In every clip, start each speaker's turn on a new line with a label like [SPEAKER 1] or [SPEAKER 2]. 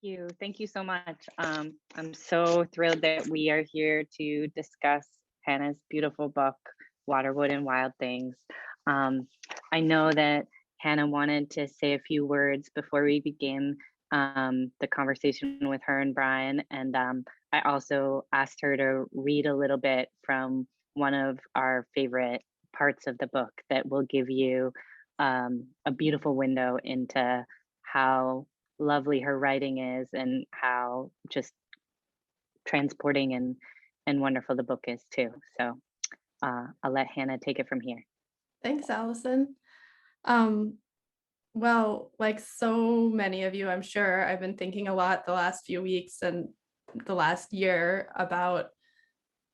[SPEAKER 1] you. Thank you so much. I'm so thrilled that we are here to discuss Hannah's beautiful book, Waterwood and Wild Things. Um, I know that Hannah wanted to say a few words before we begin the conversation with her and Bryan. And I also asked her to read a little bit from one of our favorite parts of the book that will give you a beautiful window into how lovely her writing is and how just transporting and wonderful the book is too. So I'll let Hannah take it from here.
[SPEAKER 2] Thanks, Allison. Well, like so many of you, I'm sure I've been thinking a lot the last few weeks and the last year about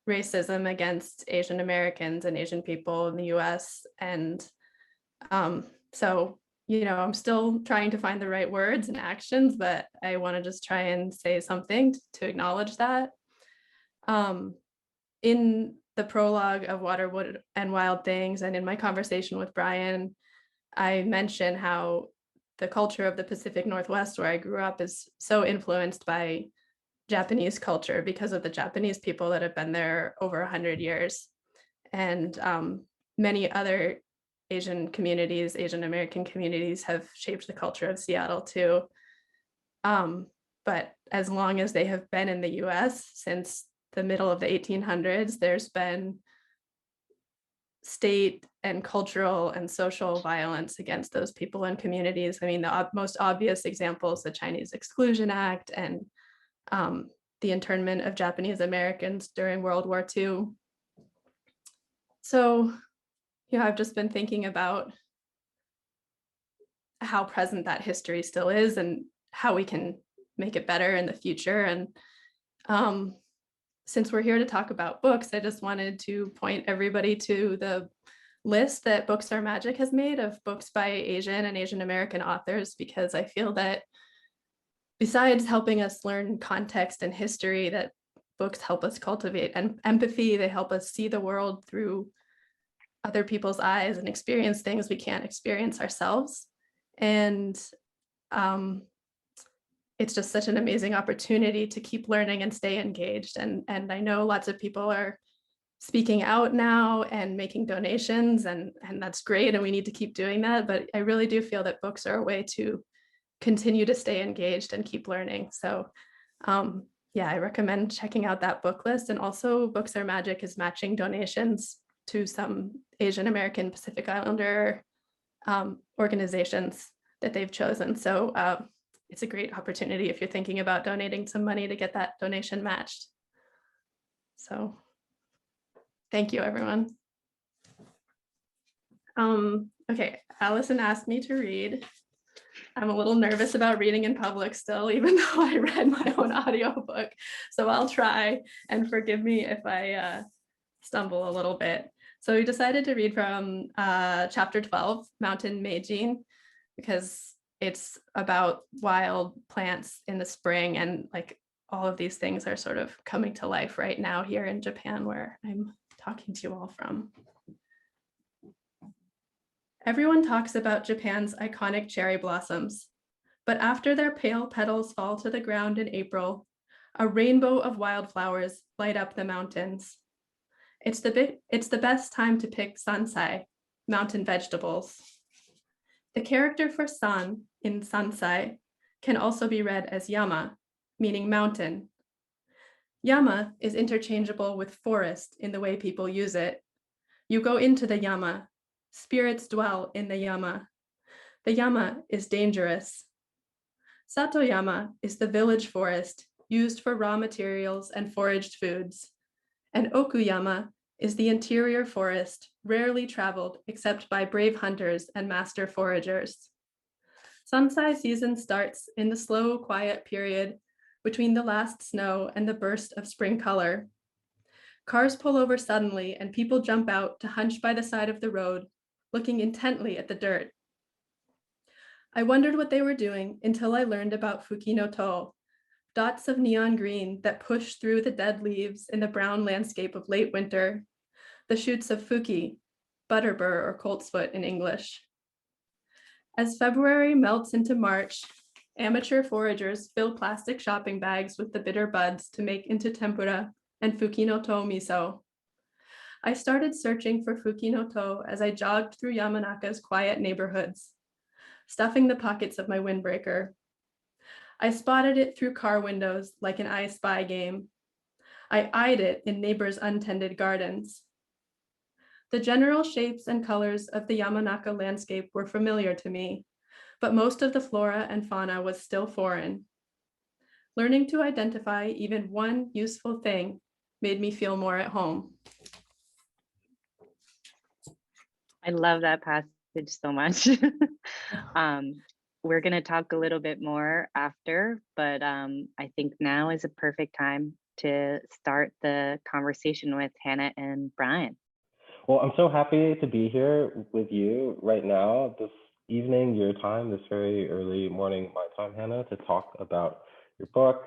[SPEAKER 2] racism against Asian Americans and Asian people in the US. And so, I'm still trying to find the right words and actions, but I want to just try and say something to acknowledge that. In the prologue of Waterwood and Wild Things, and in my conversation with Bryan, I mentioned how the culture of the Pacific Northwest, where I grew up, is so influenced by Japanese culture because of the Japanese people that have been there over 100 years. And many other Asian communities, Asian American communities, have shaped the culture of Seattle too. But as long as they have been in the US, since the middle of the 1800s, there's been state and cultural and social violence against those people and communities. I mean, the most obvious example is the Chinese Exclusion Act and the internment of Japanese Americans during World War II. So, I've just been thinking about how present that history still is and how we can make it better in the future. And since we're here to talk about books, I just wanted to point everybody to the list that Books Are Magic has made of books by Asian and Asian American authors, because I feel that besides helping us learn context and history, that books help us cultivate empathy. They help us see the world through other people's eyes and experience things we can't experience ourselves. And it's just such an amazing opportunity to keep learning and stay engaged. And I know lots of people are speaking out now and making donations, and that's great. And we need to keep doing that. But I really do feel that books are a way to continue to stay engaged and keep learning. So I recommend checking out that book list. And also Books Are Magic is matching donations to some Asian American Pacific Islander organizations that they've chosen. So it's a great opportunity if you're thinking about donating some money to get that donation matched. So thank you, everyone. Okay, Allison asked me to read. I'm a little nervous about reading in public still, even though I read my own audiobook. So I'll try, and forgive me if I stumble a little bit. So we decided to read from chapter 12, Mountain Meijin, because it's about wild plants in the spring, and like all of these things are sort of coming to life right now here in Japan, where I'm talking to you all from. Everyone talks about Japan's iconic cherry blossoms, but after their pale petals fall to the ground in April, a rainbow of wildflowers light up the mountains. It's the best time to pick sansai, mountain vegetables. The character for san in sansai can also be read as yama, meaning mountain. Yama is interchangeable with forest in the way people use it. You go into the yama. Spirits dwell in the yama. The yama is dangerous. Satoyama is the village forest used for raw materials and foraged foods. And Okuyama is the interior forest, rarely traveled except by brave hunters and master foragers. Sansai season starts in the slow, quiet period between the last snow and the burst of spring color. Cars pull over suddenly and people jump out to hunch by the side of the road, looking intently at the dirt. I wondered what they were doing until I learned about Fuki no To, dots of neon green that push through the dead leaves in the brown landscape of late winter, the shoots of Fuki, butterbur or coltsfoot in English. As February melts into March, Amateur foragers fill plastic shopping bags with the bitter buds to make into tempura and fukinoto miso. I started searching for fukinoto as I jogged through Yamanaka's quiet neighborhoods, stuffing the pockets of my windbreaker. I spotted it through car windows like an I Spy game. I eyed it in neighbors' untended gardens. The general shapes and colors of the Yamanaka landscape were familiar to me, but most of the flora and fauna was still foreign. Learning to identify even one useful thing made me feel more at home.
[SPEAKER 1] I love that passage so much. We're going to talk a little bit more after, but I think now is a perfect time to start the conversation with Hannah and Bryan.
[SPEAKER 3] Well, I'm so happy to be here with you right now, this evening, your time, this very early morning, my time, Hannah, to talk about your book.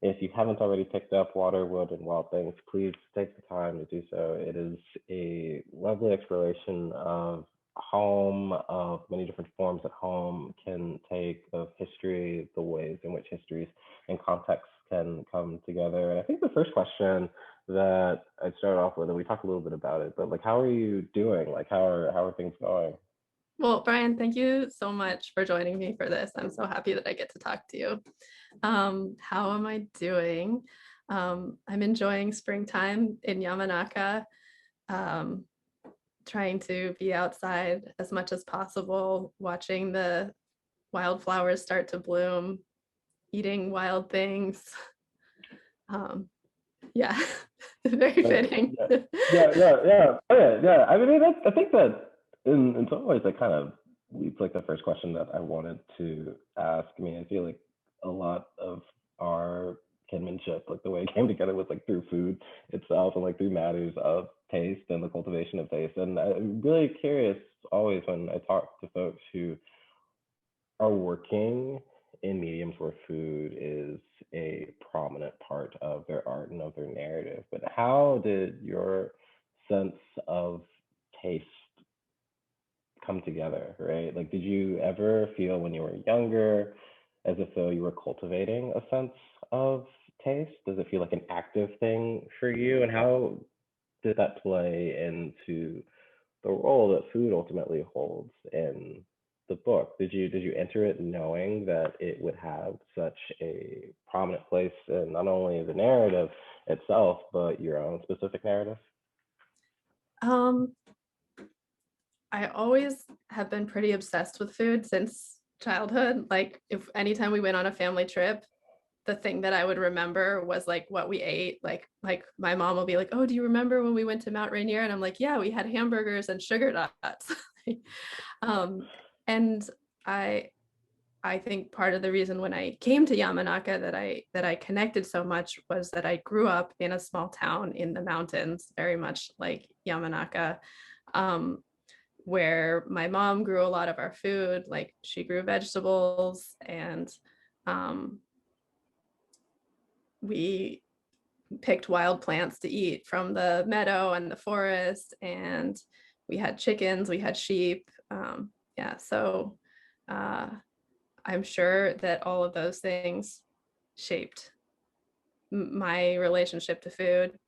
[SPEAKER 3] If you haven't already picked up Water, Wood, and Wild Things, please take the time to do so. It is a lovely exploration of home, of many different forms that home can take, of history, the ways in which histories and contexts can come together. And I think the first question that I'd start off with, and we talked a little bit about it, but like, how are you doing? Like, how are things going?
[SPEAKER 2] Well, Bryan, thank you so much for joining me for this. I'm so happy that I get to talk to you. How am I doing? I'm enjoying springtime in Yamanaka, trying to be outside as much as possible, watching the wildflowers start to bloom, eating wild things. Yeah, very fitting.
[SPEAKER 3] Yeah. I mean, I think that in some ways that kind of leads like the first question that I wanted to ask. I mean, I feel like a lot of our kinship, like the way it came together was like through food itself and like through matters of taste and the cultivation of taste. And I'm really curious always when I talk to folks who are working in mediums where food is a prominent part of their art and of their narrative. But how did your sense of taste come together, right? Like, did you ever feel when you were younger as if though you were cultivating a sense of taste? Does it feel like an active thing for you? And how did that play into the role that food ultimately holds in the book? Did you enter it knowing that it would have such a prominent place in not only the narrative itself, but your own specific narrative?
[SPEAKER 2] I always have been pretty obsessed with food since childhood. Like if anytime we went on a family trip, the thing that I would remember was like what we ate. Like my mom will be like, "Oh, do you remember when we went to Mount Rainier?" And I'm like, "Yeah, we had hamburgers and sugar dots." And I think part of the reason when I came to Yamanaka that I connected so much was that I grew up in a small town in the mountains, very much like Yamanaka, where my mom grew a lot of our food. Like she grew vegetables, and we picked wild plants to eat from the meadow and the forest, and we had chickens, we had sheep. So I'm sure that all of those things shaped my relationship to food.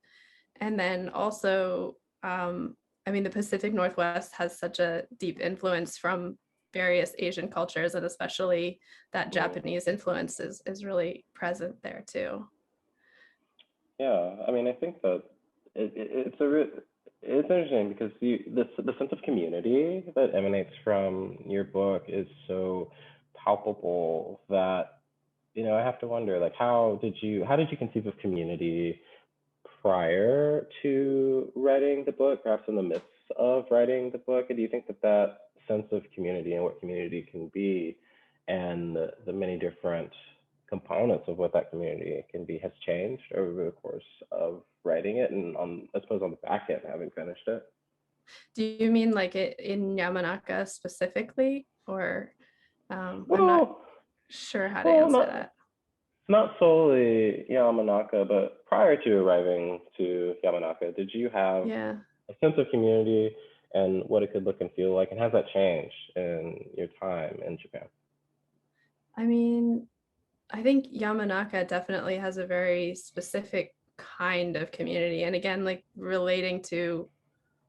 [SPEAKER 2] And then also, I mean, the Pacific Northwest has such a deep influence from various Asian cultures, and especially that Japanese influence is really present there too.
[SPEAKER 3] Yeah, I mean, I think that it's interesting because the sense of community that emanates from your book is so palpable that I have to wonder, like, how did you conceive of community prior to writing the book, perhaps in the midst of writing the book? And do you think that that sense of community and what community can be and the many different components of what that community can be has changed over the course of writing it and I suppose on the back end, having finished it?
[SPEAKER 2] Do you mean like it in Yamanaka specifically, or I'm not
[SPEAKER 3] Well,
[SPEAKER 2] sure how to answer
[SPEAKER 3] not
[SPEAKER 2] that.
[SPEAKER 3] not solely Yamanaka, but prior to arriving to Yamanaka, did you have
[SPEAKER 2] Yeah.
[SPEAKER 3] a sense of community and what it could look and feel like, and has that changed in your time in Japan?
[SPEAKER 2] I mean, I think Yamanaka definitely has a very specific kind of community. And again, like relating to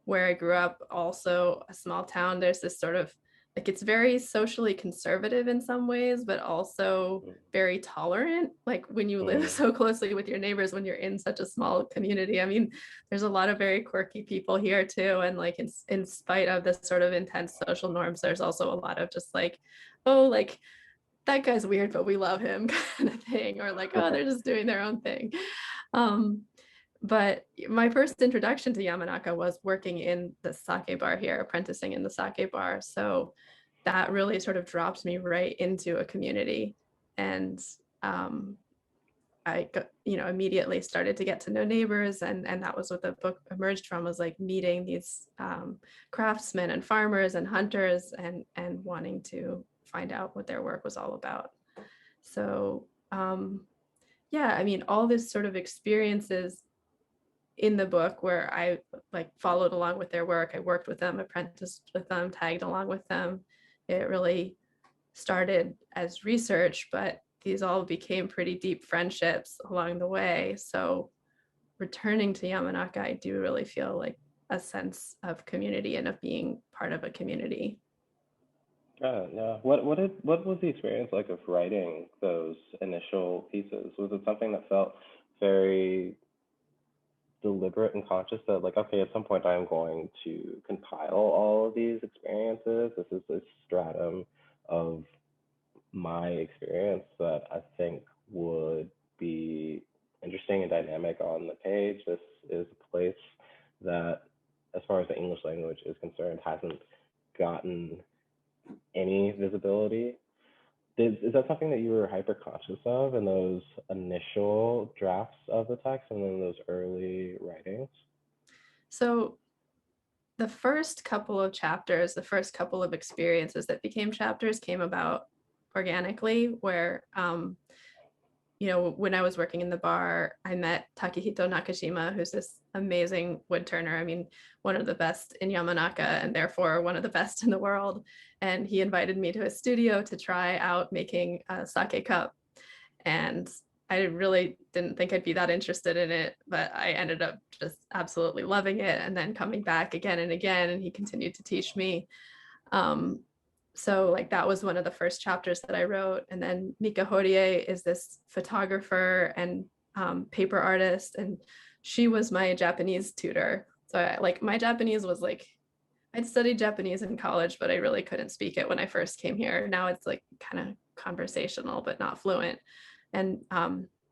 [SPEAKER 2] where I grew up, also a small town, there's this sort of like it's very socially conservative in some ways, but also very tolerant. Like when you live so closely with your neighbors, when you're in such a small community. I mean, there's a lot of very quirky people here too. And like in spite of this sort of intense social norms, there's also a lot of just like, oh, like that guy's weird, but we love him kind of thing, or like, oh, they're just doing their own thing. Um, but my first introduction to Yamanaka was working in the sake bar here, apprenticing in the sake bar. So that really sort of dropped me right into a community. And I got, immediately started to get to know neighbors. And that was what the book emerged from, was like meeting these craftsmen and farmers and hunters and wanting to find out what their work was all about. So yeah, I mean, all this sort of experiences in the book where I like followed along with their work. I worked with them, apprenticed with them, tagged along with them. It really started as research, but these all became pretty deep friendships along the way. So returning to Yamanaka, I do really feel like a sense of community and of being part of a community.
[SPEAKER 3] Yeah. What was the experience like of writing those initial pieces? Was it something that felt very deliberate and conscious that like, okay, at some point I'm going to compile all of these experiences. This is a stratum of my experience that I think would be interesting and dynamic on the page. This is a place that, as far as the English language is concerned, hasn't gotten any visibility. Is that something that you were hyper conscious of in those initial drafts of the text and then those early writings?
[SPEAKER 2] So the first couple of chapters, the first couple of experiences that became chapters came about organically, where when I was working in the bar, I met Takehito Nakashima, who's this amazing wood turner. I mean, one of the best in Yamanaka and therefore one of the best in the world. And he invited me to his studio to try out making a sake cup. And I really didn't think I'd be that interested in it, but I ended up just absolutely loving it and then coming back again and again. And he continued to teach me. So like that was one of the first chapters that I wrote. And then Mika Horie is this photographer and paper artist, and she was my Japanese tutor. So my Japanese was like, I'd studied Japanese in college, but I really couldn't speak it when I first came here. Now it's like kind of conversational, but not fluent. And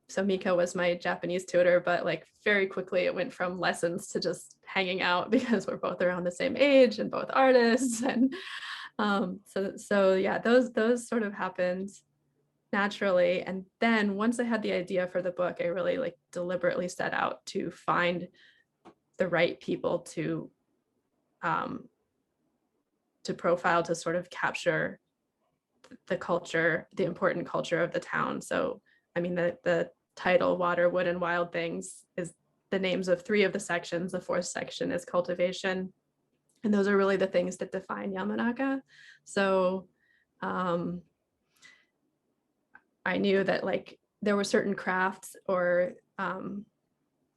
[SPEAKER 2] so Mika was my Japanese tutor, but like very quickly it went from lessons to just hanging out because we're both around the same age and both artists. And so yeah, those sort of happened naturally. And then once I had the idea for the book, I really like deliberately set out to find the right people to profile, to sort of capture the culture, the important culture of the town. So, I mean, the title, Water, Wood, and Wild Things, is the names of 3 of the sections. The 4th section is cultivation. And those are really the things that define Yamanaka. So I knew that like there were certain crafts or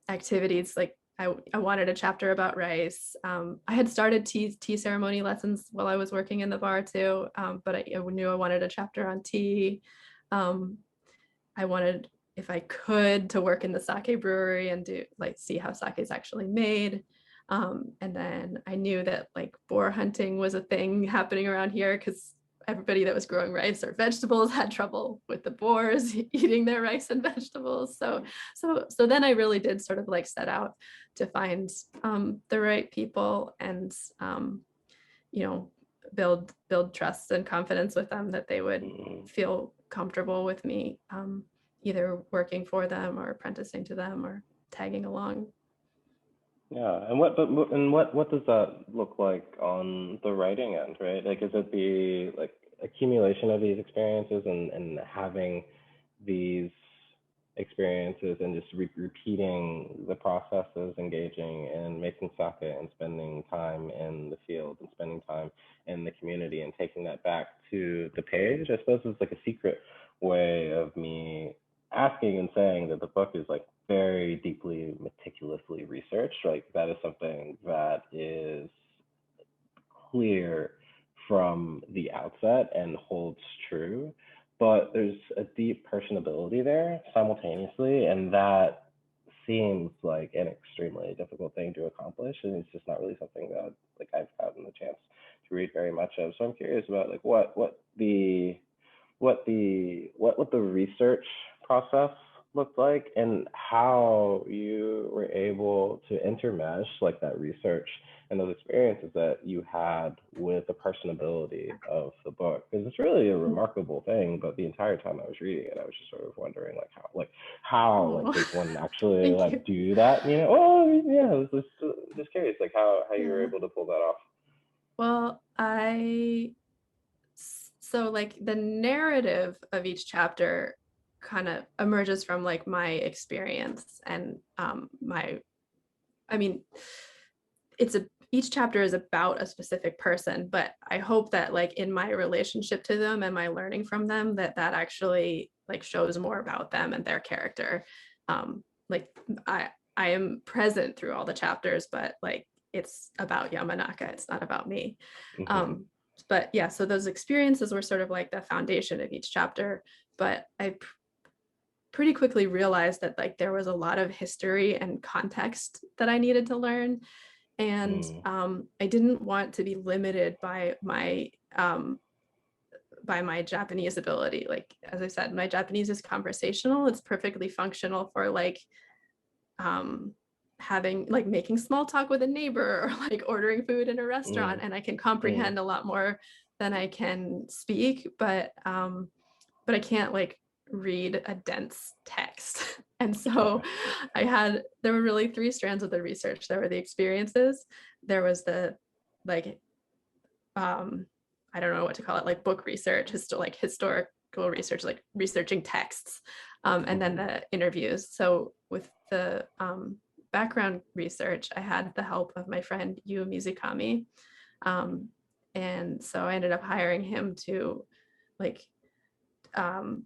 [SPEAKER 2] activities, like I wanted a chapter about rice. I had started tea ceremony lessons while I was working in the bar too, but I knew I wanted a chapter on tea. I wanted, if I could, to work in the sake brewery and do like see how sake is actually made. And then I knew that like boar hunting was a thing happening around here because everybody that was growing rice or vegetables had trouble with the boars eating their rice and vegetables. So then I really did sort of like set out to find the right people and build trust and confidence with them, that they would feel comfortable with me either working for them or apprenticing to them or tagging along.
[SPEAKER 3] Yeah, and what does that look like on the writing end, right? Like, is it the like accumulation of these experiences and having these experiences and just repeating the processes, engaging and making sake and spending time in the field and spending time in the community and taking that back to the page. I suppose it's like a secret way of me asking and saying that the book is like very deeply, meticulously researched. Like that is something that is clear from the outset and holds true, but there's a deep personability there simultaneously, and that seems like an extremely difficult thing to accomplish, and it's just not really something that like I've gotten the chance to read very much of. So I'm curious about like what the research process looked like and how you were able to intermesh like that research and those experiences that you had with the personability of the book, because it's really a remarkable thing. But the entire time I was reading it, I was just sort of wondering how does one actually like do that, you know? Oh yeah, I was just curious like how you were able to pull that off.
[SPEAKER 2] Well, so like the narrative of each chapter kind of emerges from like my experience and each chapter is about a specific person, but I hope that like in my relationship to them and my learning from them, that actually like shows more about them and their character. Like I am present through all the chapters, but like it's about Yamanaka, it's not about me. But yeah, so those experiences were sort of like the foundation of each chapter, but I pretty quickly realized that like there was a lot of history and context that I needed to learn. And I didn't want to be limited by my Japanese ability. Like, as I said, my Japanese is conversational. It's perfectly functional for like having like making small talk with a neighbor or like ordering food in a restaurant, and I can comprehend a lot more than I can speak, but I can't like read a dense text. And so there were really three strands of the research. There were the experiences, there was the like I don't know what to call it, like book research, historical research, like researching texts, and then the interviews. So with the background research, I had the help of my friend Yu Mizukami, and so I ended up hiring him to like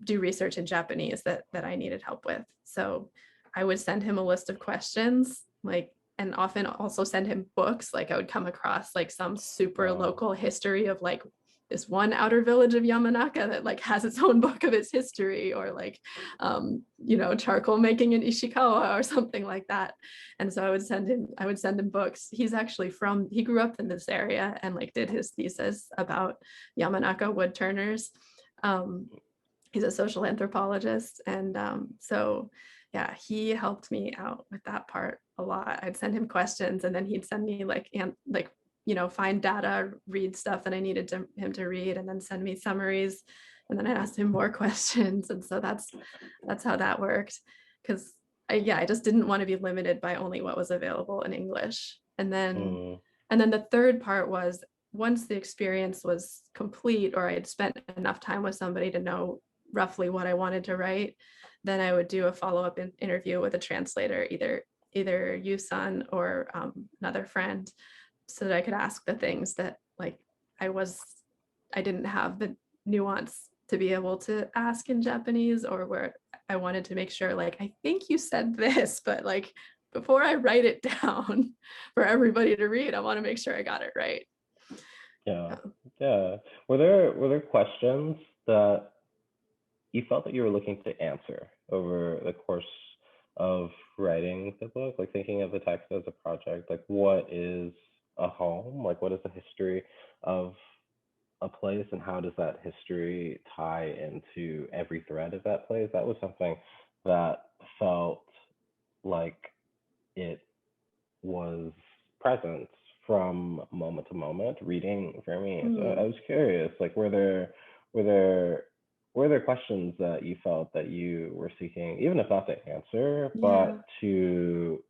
[SPEAKER 2] do research in Japanese that I needed help with. So I would send him a list of questions, like, and often also send him books. Like I would come across like some super local history of like this one outer village of Yamanaka that like has its own book of its history, or like charcoal making in Ishikawa or something like that. And so I would send him books. He grew up in this area and like did his thesis about Yamanaka wood turners. He's a social anthropologist, and so yeah, he helped me out with that part a lot. I'd send him questions, and then he'd send me find data, read stuff that I needed him to read, and then send me summaries, and then I'd ask him more questions. And so that's how that worked, because I just didn't want to be limited by only what was available in English. And then the third part was, once the experience was complete, or I had spent enough time with somebody to know roughly what I wanted to write, then I would do a follow-up interview with a translator, either Yu-san or another friend, so that I could ask the things that like I didn't have the nuance to be able to ask in Japanese, or where I wanted to make sure, like, I think you said this, but like before I write it down for everybody to read, I want to make sure I got it right.
[SPEAKER 3] Yeah. Were there questions that you felt that you were looking to answer over the course of writing the book, like thinking of the text as a project? Like, what is a home? Like, what is the history of a place, and how does that history tie into every thread of that place? That was something that felt like it was present from moment to moment reading for me. So I was curious, like, were there questions that you felt that you were seeking, even if not to answer, but to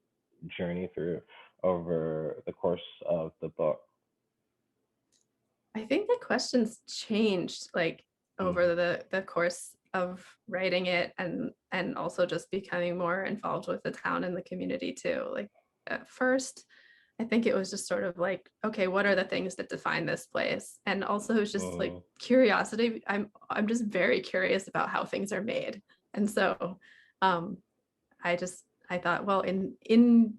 [SPEAKER 3] journey through over the course of the book?
[SPEAKER 2] I think the questions changed like over the course of writing it, and also just becoming more involved with the town and the community too. Like at first, I think it was just sort of like, okay, what are the things that define this place? And also it was just like curiosity. I'm just very curious about how things are made. And so I thought, well, in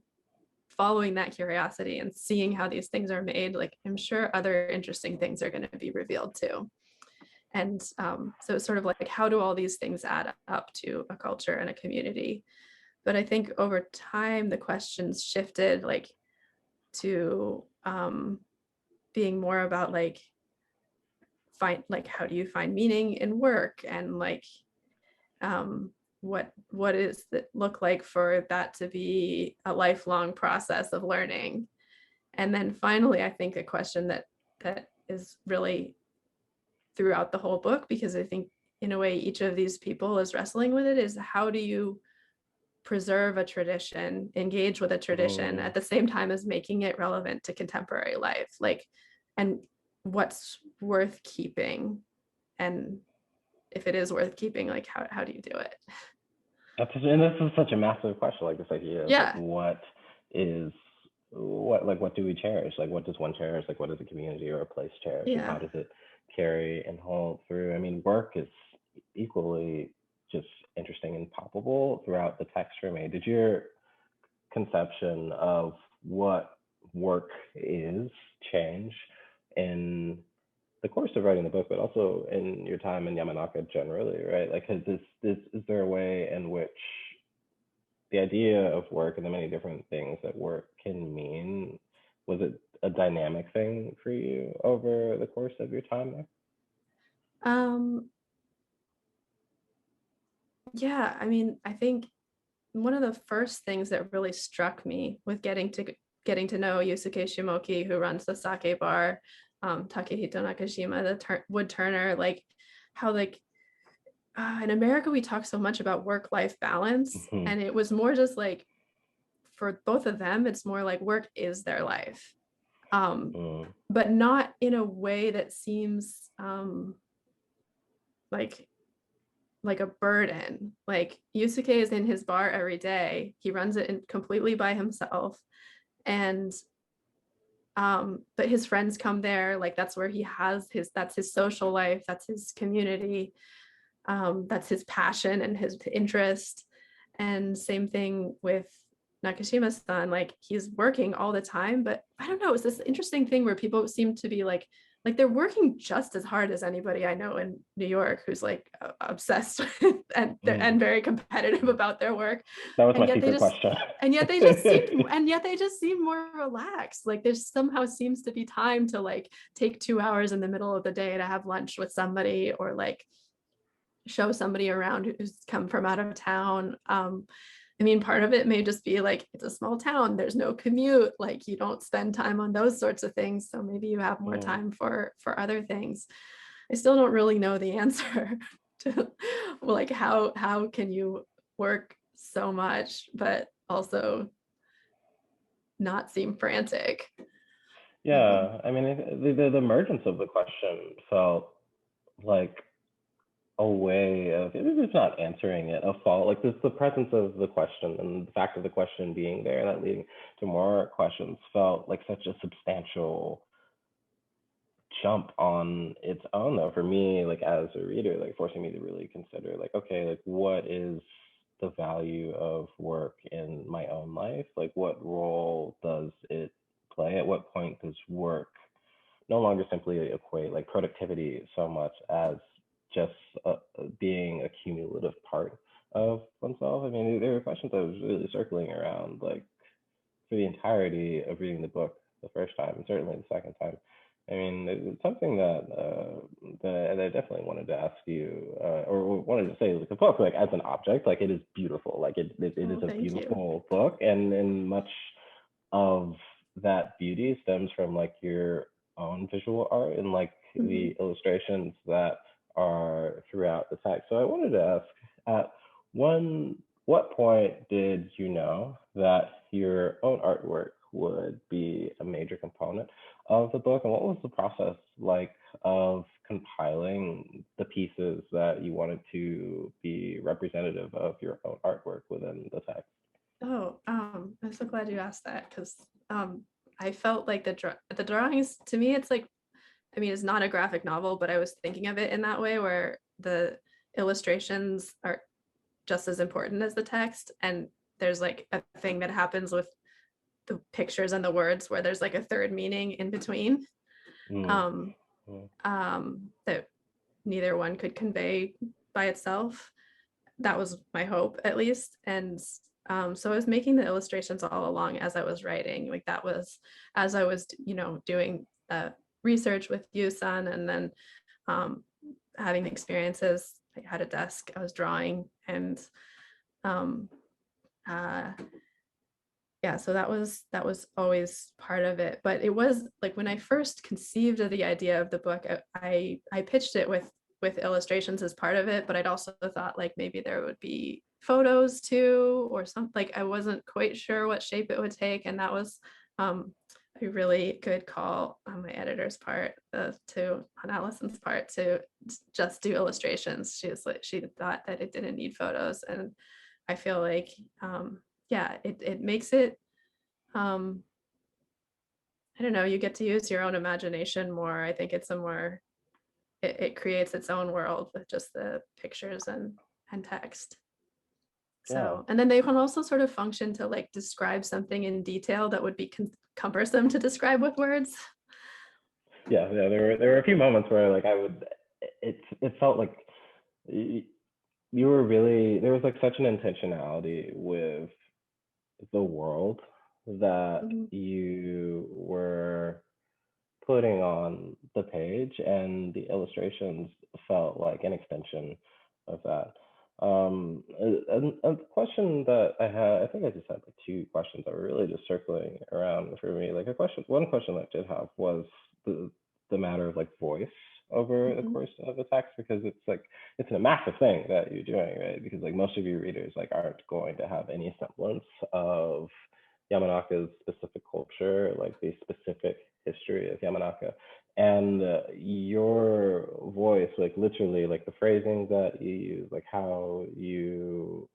[SPEAKER 2] following that curiosity and seeing how these things are made, like I'm sure other interesting things are going to be revealed too. And so it's sort of like, how do all these things add up to a culture and a community? But I think over time, the questions shifted like to being more about like, how do you find meaning in work, and like what does it look like for that to be a lifelong process of learning? And then finally, I think a question that is really throughout the whole book, because I think in a way each of these people is wrestling with it, is how do you preserve a tradition, engage with a tradition at the same time as making it relevant to contemporary life, like, and what's worth keeping, and if it is worth keeping, like how do you do it?
[SPEAKER 3] And this is such a massive question, like this idea of
[SPEAKER 2] Yeah.
[SPEAKER 3] like, what do we cherish? Like what does one cherish? Like what does a community or a place cherish?
[SPEAKER 2] Yeah.
[SPEAKER 3] And how does it carry and hold through? I mean, work is equally just interesting and palpable throughout the text for me. Did your conception of what work is change in the course of writing the book, but also in your time in Yamanaka generally, right? Like, is there a way in which the idea of work and the many different things that work can mean, was it a dynamic thing for you over the course of your time there?
[SPEAKER 2] Yeah, I mean, I think one of the first things that really struck me with getting to know Yusuke Shimoki, who runs the sake bar, Takehito Nakashima, the wood turner, like how like in America we talk so much about work-life balance, and it was more just like for both of them, it's more like work is their life, but not in a way that seems like a burden. Like Yusuke is in his bar every day. He runs it completely by himself. And but his friends come there, like that's where he has that's his social life, that's his community, that's his passion and his interest. And same thing with Nakashima-san, like he's working all the time, but I don't know, it's this interesting thing where people seem to be like they're working just as hard as anybody I know in New York who's like obsessed with and very competitive about their work.
[SPEAKER 3] That was my secret question.
[SPEAKER 2] And yet they just seem more relaxed. Like there somehow seems to be time to like take 2 hours in the middle of the day to have lunch with somebody, or like show somebody around who's come from out of town. I mean, part of it may just be like, it's a small town, there's no commute, like you don't spend time on those sorts of things. So maybe you have more time for other things. I still don't really know the answer to like, how can you work so much, but also not seem frantic?
[SPEAKER 3] Yeah, I mean, the emergence of the question felt like a way of, it's not answering it, a fault, like the presence of the question and the fact of the question being there, that leading to more questions felt like such a substantial jump on its own, though, for me, like as a reader, like forcing me to really consider like, okay, like what is the value of work in my own life? Like what role does it play? At what point does work no longer simply equate like productivity so much as just being a cumulative part of oneself? I mean, there were questions I was really circling around, like for the entirety of reading the book the first time, and certainly the second time. I mean, it's something that I definitely wanted to ask you, or wanted to say, like the book, like as an object, like it is beautiful, like it is a beautiful book, and much of that beauty stems from like your own visual art and like the illustrations that are throughout the text. So I wanted to ask, at what point did you know that your own artwork would be a major component of the book. And what was the process like of compiling the pieces that you wanted to be representative of your own artwork within the text?
[SPEAKER 2] Oh, I'm so glad you asked that, because I felt like the drawings, to me, it's like, I mean, it's not a graphic novel, but I was thinking of it in that way, where the illustrations are just as important as the text. And there's like a thing that happens with the pictures and the words where there's like a third meaning in between,
[SPEAKER 3] Mm.
[SPEAKER 2] that neither one could convey by itself. That was my hope, at least. And so I was making the illustrations all along as I was writing. Like that was as I was, doing research with Yusan, and then having experiences. I had a desk, I was drawing, and yeah, so that was always part of it. But it was like when I first conceived of the idea of the book, I pitched it with illustrations as part of it, but I'd also thought like maybe there would be photos too, or something. Like I wasn't quite sure what shape it would take, and that was a really good call on my editor's part, on Allison's part, to just do illustrations. She thought that it didn't need photos, and I feel like yeah, it makes it, I don't know, you get to use your own imagination more. I think it's it creates its own world with just the pictures and text. So, and then they can also sort of function to like describe something in detail that would be cumbersome to describe with words.
[SPEAKER 3] Yeah, there were a few moments where like it felt like you were really, there was like such an intentionality with the world that you were putting on the page, and the illustrations felt like an extension of that. A question that I had, I think I just had like two questions that were really just circling around for me. Like one question that I did have was the matter of like voice over the course of the text, because it's a massive thing that you're doing, right? Because like most of your readers like aren't going to have any semblance of Yamanaka's specific culture, like the specific history of Yamanaka. And your voice, like literally, like the phrasing that you use, like how you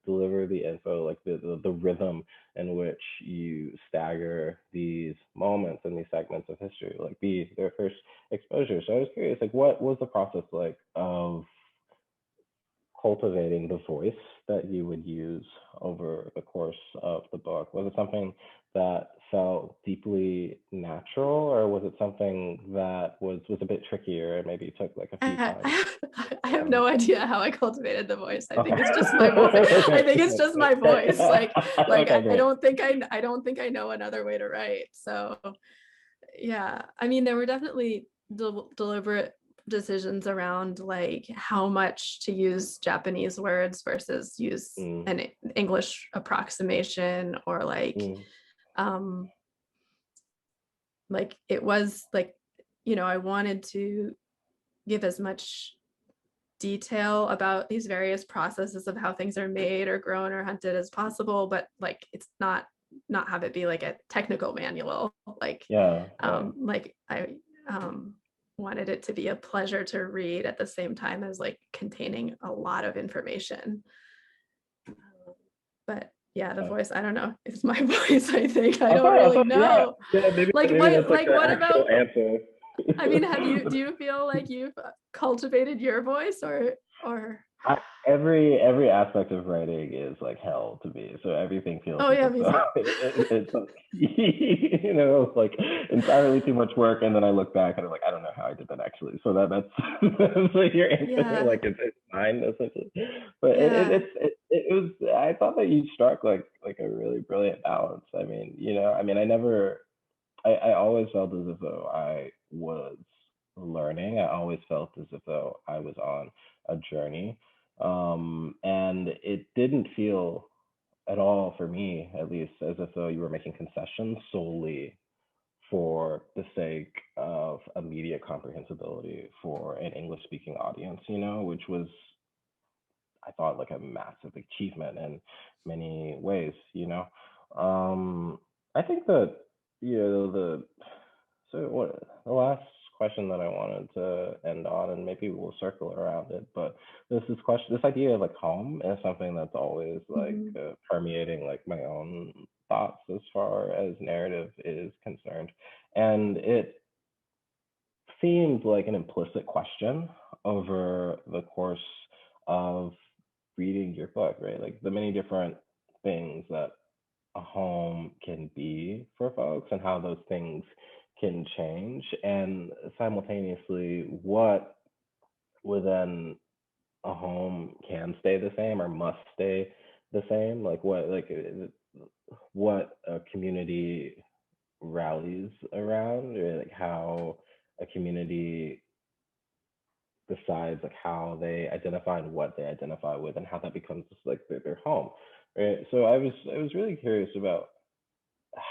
[SPEAKER 3] deliver the info, like the rhythm in which you stagger these moments and these segments of history, like be their first exposure. So I was curious, like what was the process like of cultivating the voice that you would use over the course of the book? Was it something that felt deeply natural, or was it something that was a bit trickier and maybe took like a few times?
[SPEAKER 2] I have no idea how I cultivated the voice. I think it's just my voice. I think it's just my voice. Like okay, I don't think I know another way to write. So yeah, I mean, there were definitely deliberate decisions around like how much to use Japanese words versus use an English approximation, or like it was like, I wanted to give as much detail about these various processes of how things are made or grown or hunted as possible, but like it's not have it be like a technical manual. Like like I wanted it to be a pleasure to read at the same time as like containing a lot of information. But yeah, the voice, I don't know. It's my voice, I think. I don't really know.
[SPEAKER 3] Yeah, maybe
[SPEAKER 2] what about
[SPEAKER 3] answer.
[SPEAKER 2] I mean, do you feel like you've cultivated your voice, or
[SPEAKER 3] every aspect of writing is like hell to me, so everything feels it's it's like entirely too much work, and then I look back and I'm like, I don't know how I did that actually. So that's like your answer. Like it's fine essentially, but it was, I thought that you struck like a really brilliant balance. I mean, I always felt as if though I was learning. I always felt as if though I was on a journey. And it didn't feel at all, for me at least, as if though you were making concessions solely for the sake of immediate comprehensibility for an English speaking audience, which was, I thought, like a massive achievement in many ways. I think that, the last question that I wanted to end on, and maybe we'll circle around it, but this idea of like home is something that's always like
[SPEAKER 2] Mhm.
[SPEAKER 3] permeating like my own thoughts as far as narrative is concerned. And it seemed like an implicit question over the course of reading your book, right? Like the many different things that a home can be for folks and how those things can change, and simultaneously what within a home can stay the same or must stay the same, like what a community rallies around, or like how a community decides like how they identify and what they identify with, and how that becomes just like their home, right? So I was really curious about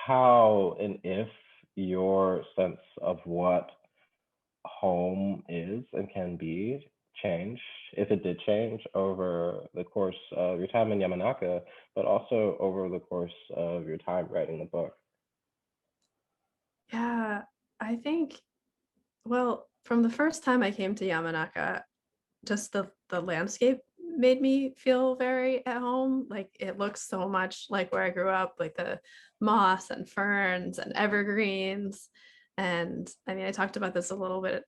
[SPEAKER 3] how and if your sense of what home is and can be changed, if it did change over the course of your time in Yamanaka, but also over the course of your time writing the book.
[SPEAKER 2] Yeah, I think, well, from the first time I came to Yamanaka, just the landscape made me feel very at home. Like it looks so much like where I grew up, like the moss and ferns and evergreens. And I mean, I talked about this a little bit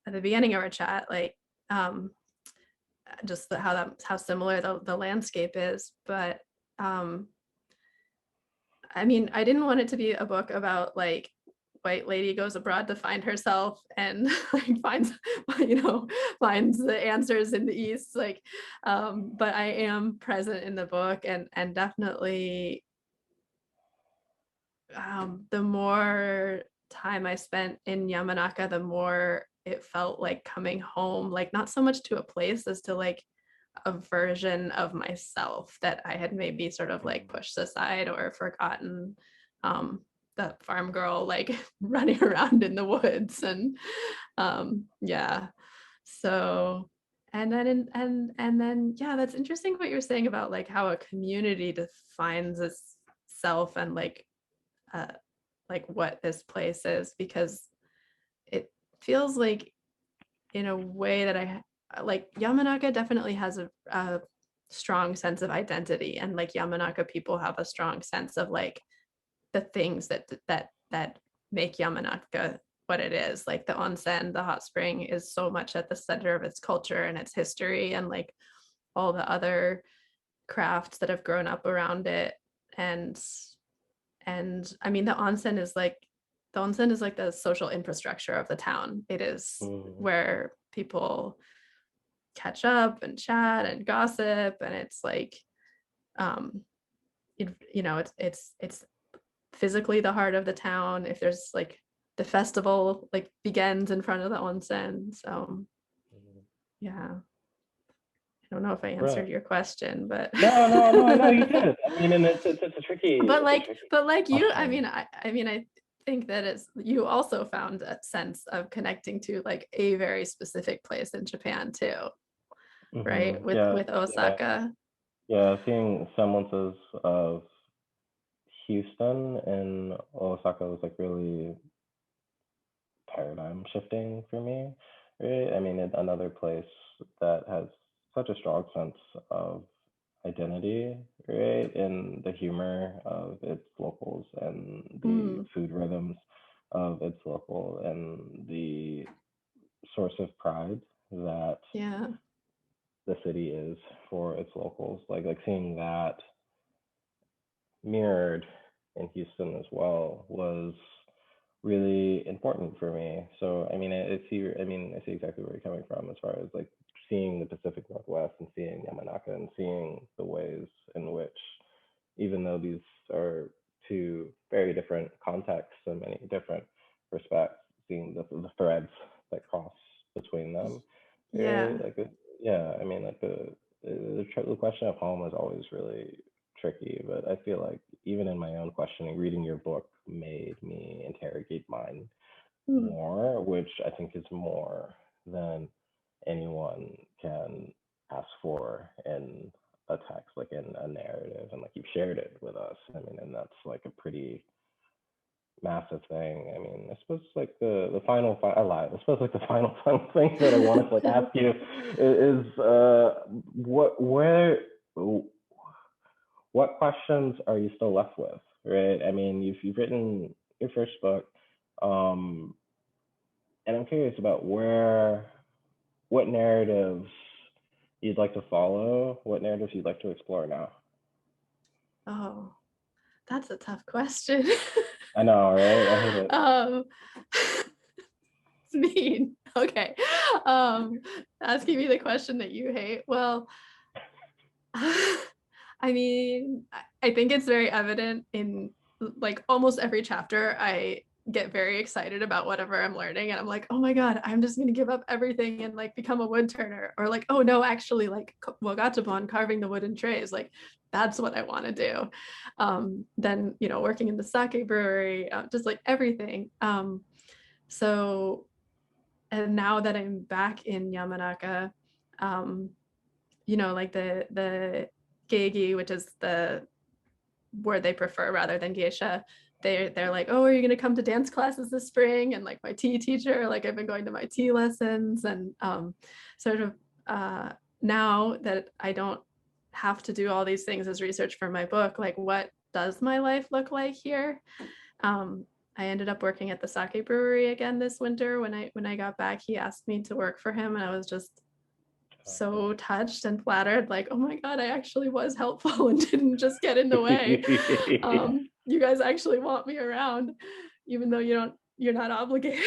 [SPEAKER 2] at the beginning of our chat, like um just how similar the landscape is. But um I mean, I didn't want it to be a book about like white lady goes abroad to find herself and like finds finds the answers in the east, like but I am present in the book, and definitely the more time I spent in Yamanaka, the more it felt like coming home, like not so much to a place as to like a version of myself that I had maybe sort of like pushed aside or forgotten. That farm girl like running around in the woods, and yeah. So and then yeah, that's interesting what you're saying about like how a community defines itself, and uh like what this place is, because it feels like in a way that I like Yamanaka definitely has a strong sense of identity, and like Yamanaka people have a strong sense of like the things that make Yamanaka what it is. Like the onsen, the hot spring, is so much at the center of its culture and its history, and like all the other crafts that have grown up around it. and and I mean, the onsen is like the social infrastructure of the town. It is
[SPEAKER 3] Mhm.
[SPEAKER 2] where people catch up and chat and gossip, and it's like um it's physically the heart of the town. If there's like the festival like begins in front of the onsen. So yeah, I don't know if I
[SPEAKER 3] Right.
[SPEAKER 2] answered your question, but
[SPEAKER 3] No, you did. I mean, and it's a
[SPEAKER 2] but
[SPEAKER 3] it's a
[SPEAKER 2] like
[SPEAKER 3] tricky
[SPEAKER 2] but like you, I
[SPEAKER 3] question.
[SPEAKER 2] mean, I think that it's, you also found a sense of connecting to like a very specific place in Japan too, right?
[SPEAKER 3] Yeah,
[SPEAKER 2] With Osaka.
[SPEAKER 3] yeah. Seeing semblances of Houston and Osaka was like really paradigm shifting for me. Right? I mean, another place that has such a strong sense of identity, right? And the humor of its locals and the
[SPEAKER 2] Mm,
[SPEAKER 3] food rhythms of its local, and the source of pride that
[SPEAKER 2] yeah.
[SPEAKER 3] the city is for its locals. Like seeing that mirrored in Houston as well was really important for me. So I mean, I see exactly where you're coming from as far as like seeing the Pacific Northwest and seeing Yamanaka and seeing the ways in which, even though these are two very different contexts and many different respects, seeing the threads that cross between them.
[SPEAKER 2] Yeah.
[SPEAKER 3] Yeah, I mean, like the question of home is always really tricky, but I feel like even in my own questioning, reading your book made me interrogate mine
[SPEAKER 2] Mm,
[SPEAKER 3] more, which I think is more than anyone can ask for in a text, like in a narrative. And like you've shared it with us. I mean, and that's like a pretty massive thing. I mean, I suppose like the final I lied. I suppose like the final thing that I wanted to like ask you is what questions are you still left with, right? I mean, you've written your first book, and I'm curious about what narratives you'd like to follow, what narratives you'd like to explore now.
[SPEAKER 2] Oh, that's a tough question.
[SPEAKER 3] I know, right? I hate it.
[SPEAKER 2] It's mean. Okay. Asking me the question that you hate. Well, I mean, I think it's very evident in like almost every chapter. I get very excited about whatever I'm learning, and I'm like, oh my God, I'm just gonna give up everything and like become a wood turner, or like, oh no, actually, like Wagatapon, carving the wooden trays, like that's what I want to do. Then working in the sake brewery, just like everything. So, and now that I'm back in Yamanaka, like the geigi, which is the word they prefer rather than geisha, they're like, oh, are you gonna come to dance classes this spring? And like my tea teacher, like I've been going to my tea lessons, and sort of now that I don't have to do all these things as research for my book, like what does my life look like here? I ended up working at the sake brewery again this winter. When I got back, he asked me to work for him, and I was just so touched and flattered, like, oh my God, I actually was helpful and didn't just get in the way. You guys actually want me around, even though you're not obligated.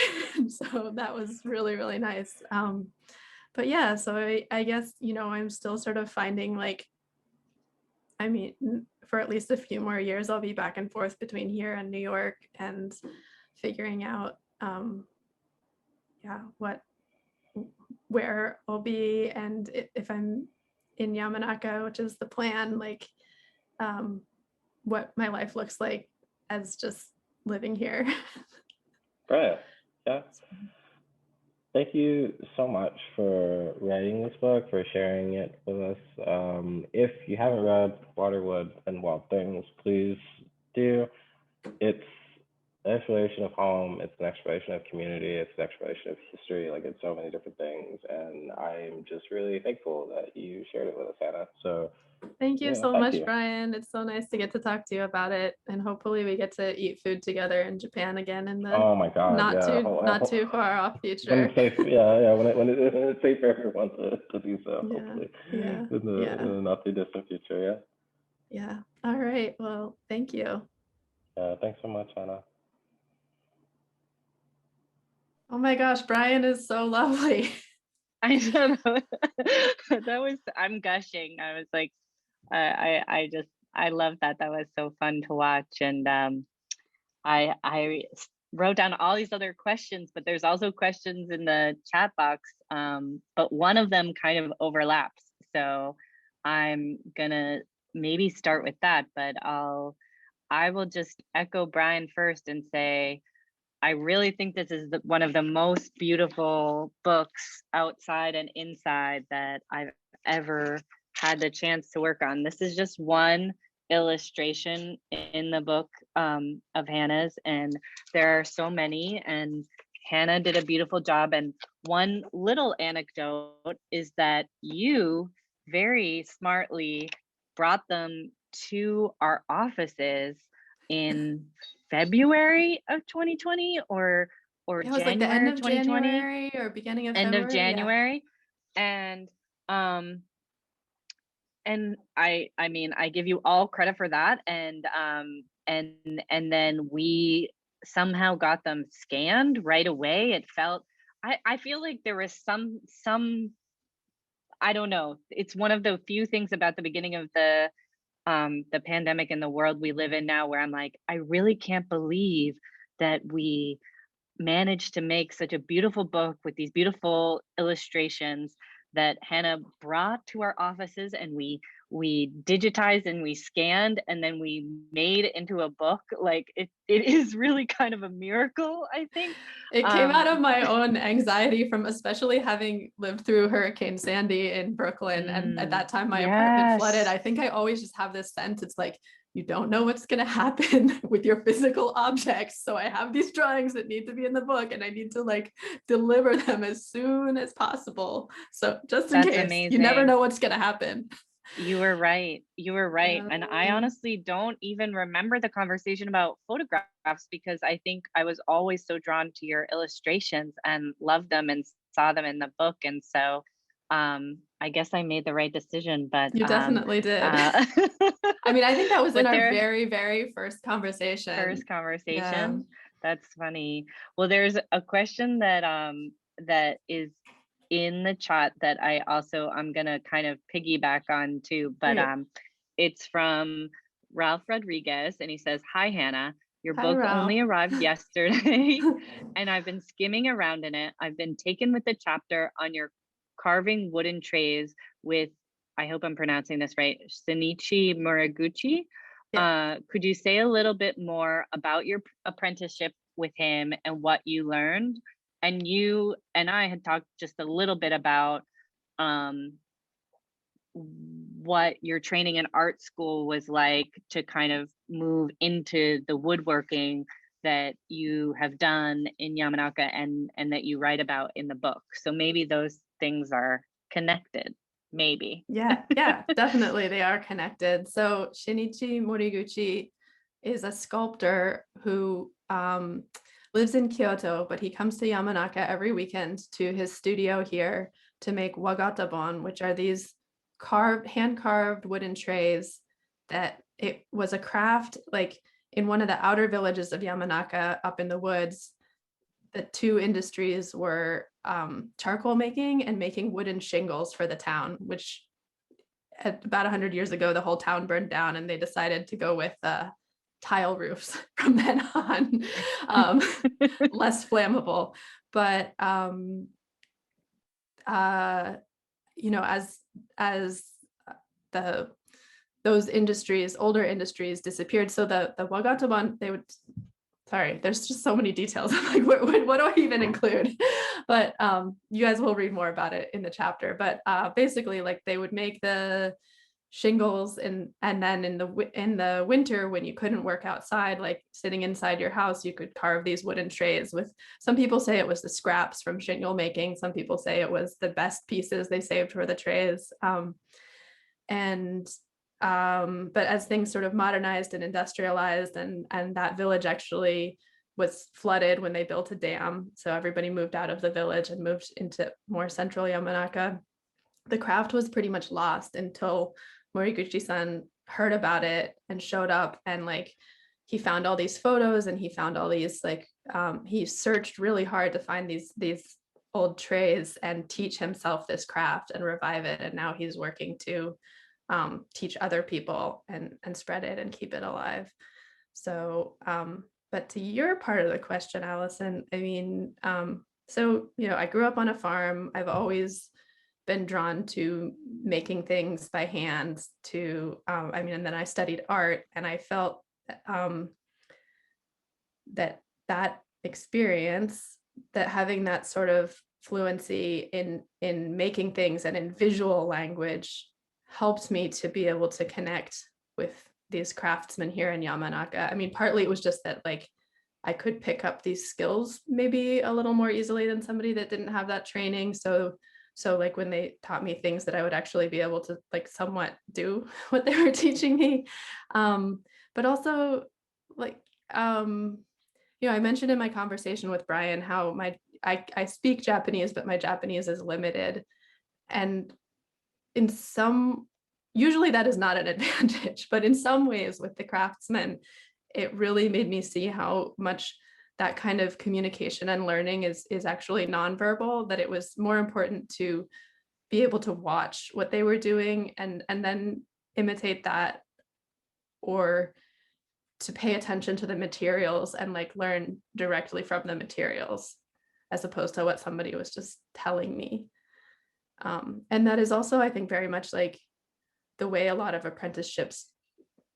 [SPEAKER 2] So that was really, really nice. But yeah, so I guess, I'm still sort of finding like, I mean, for at least a few more years, I'll be back and forth between here and New York and figuring out, where I'll be, and if I'm in Yamanaka, which is the plan, like what my life looks like as just living here.
[SPEAKER 3] Right. Yeah. Thank you so much for writing this book, for sharing it with us. If you haven't read Waterwood and Wild Things, please do. It's an exploration of home, it's an exploration of community, it's an exploration of history, like it's so many different things. And I'm just really thankful that you shared it with us, Hannah. So
[SPEAKER 2] thank you so much, Bryan. It's so nice to get to talk to you about it, and hopefully we get to eat food together in Japan again in the
[SPEAKER 3] oh my God,
[SPEAKER 2] not too far off future.
[SPEAKER 3] When it's safe, when it's safe for everyone to do so, hopefully. In the not too distant future,
[SPEAKER 2] Yeah. All right. Well, thank you.
[SPEAKER 3] Thanks so much, Hannah.
[SPEAKER 2] Oh my gosh, Bryan is so lovely.
[SPEAKER 1] I don't know. I'm gushing. I was like, I love that. That was so fun to watch. And I wrote down all these other questions, but there's also questions in the chat box. But one of them kind of overlaps. So I'm gonna maybe start with that, but I will just echo Bryan first and say, I really think this is one of the most beautiful books outside and inside that I've ever had the chance to work on. This is just one illustration in the book of Hannah's, and there are so many, and Hannah did a beautiful job. And one little anecdote is that you very smartly brought them to our offices in February of 2020 or
[SPEAKER 2] it was
[SPEAKER 1] January
[SPEAKER 2] like the end of
[SPEAKER 1] 2020,
[SPEAKER 2] January or beginning of
[SPEAKER 1] end
[SPEAKER 2] February,
[SPEAKER 1] of January. Yeah. And I mean, I give you all credit for that. And then we somehow got them scanned right away. It felt, I feel like there was some, I don't know. It's one of the few things about the beginning of the pandemic and the world we live in now where I'm like, I really can't believe that we managed to make such a beautiful book with these beautiful illustrations that Hannah brought to our offices, and we digitized and we scanned and then we made it into a book. Like it is really kind of a miracle, I think.
[SPEAKER 2] It came out of my own anxiety from especially having lived through Hurricane Sandy in Brooklyn, and at that time my apartment flooded. I think I always just have this sense, it's like you don't know what's going to happen with your physical objects. So I have these drawings that need to be in the book, and I need to like deliver them as soon as possible. So just in
[SPEAKER 1] That's
[SPEAKER 2] case,
[SPEAKER 1] amazing.
[SPEAKER 2] you never know what's going to happen.
[SPEAKER 1] You were right. You were right. And I honestly don't even remember the conversation about photographs, because I think I was always so drawn to your illustrations and loved them and saw them in the book. And so I guess I made the right decision, but
[SPEAKER 2] you definitely did. I mean, I think that was in our very, very first conversation.
[SPEAKER 1] Yeah. That's funny. Well, there's a question that that is in the chat that I'm gonna kind of piggyback on too, but it's from Ralph Rodriguez, and he says, "Hi Hannah, your book only arrived yesterday and I've been skimming around in it. I've been taken with the chapter on your carving wooden trays with, I hope I'm pronouncing this right, Shinichi Muraguchi. Could you say a little bit more about your apprenticeship with him and what you learned?" And you and I had talked just a little bit about what your training in art school was like to kind of move into the woodworking that you have done in Yamanaka and that you write about in the book. So maybe those things are connected, maybe.
[SPEAKER 2] Yeah, definitely they are connected. So Shinichi Moriguchi is a sculptor who lives in Kyoto, but he comes to Yamanaka every weekend to his studio here to make wagatabon, which are these hand-carved wooden trays that it was a craft like in one of the outer villages of Yamanaka up in the woods. The two industries were charcoal making and making wooden shingles for the town, which at about 100 years ago, the whole town burned down and they decided to go with tile roofs from then on, less flammable. But you know, as those industries, older industries disappeared, so the wagatabon, they would, sorry, there's just so many details. I'm like, what do I even include? But you guys will read more about it in the chapter. But basically, like they would make the shingles, and then in the winter when you couldn't work outside, like sitting inside your house, you could carve these wooden trays with, some people say it was the scraps from shingle making, some people say it was the best pieces they saved for the trays. But as things sort of modernized and industrialized, and that village actually was flooded when they built a dam, so everybody moved out of the village and moved into more central Yamanaka, the craft was pretty much lost until Moriguchi-san heard about it and showed up, and like he found all these photos and he found all these like he searched really hard to find these old trays and teach himself this craft and revive it, and now he's working to teach other people and spread it and keep it alive. So but to your part of the question, Allison, I mean, so you know, I grew up on a farm. I've always been drawn to making things by hand, to I mean, and then I studied art, and I felt that experience, that having that sort of fluency in making things and in visual language helped me to be able to connect with these craftsmen here in Yamanaka. I mean, partly it was just that like I could pick up these skills maybe a little more easily than somebody that didn't have that training. So like when they taught me things, that I would actually be able to like somewhat do what they were teaching me. But also like, you know, I mentioned in my conversation with Bryan how I speak Japanese, but my Japanese is limited. And usually that is not an advantage, but in some ways with the craftsmen, it really made me see how much that kind of communication and learning is actually nonverbal, that it was more important to be able to watch what they were doing and then imitate that, or to pay attention to the materials and like learn directly from the materials, as opposed to what somebody was just telling me. And that is also, I think, very much like the way a lot of apprenticeships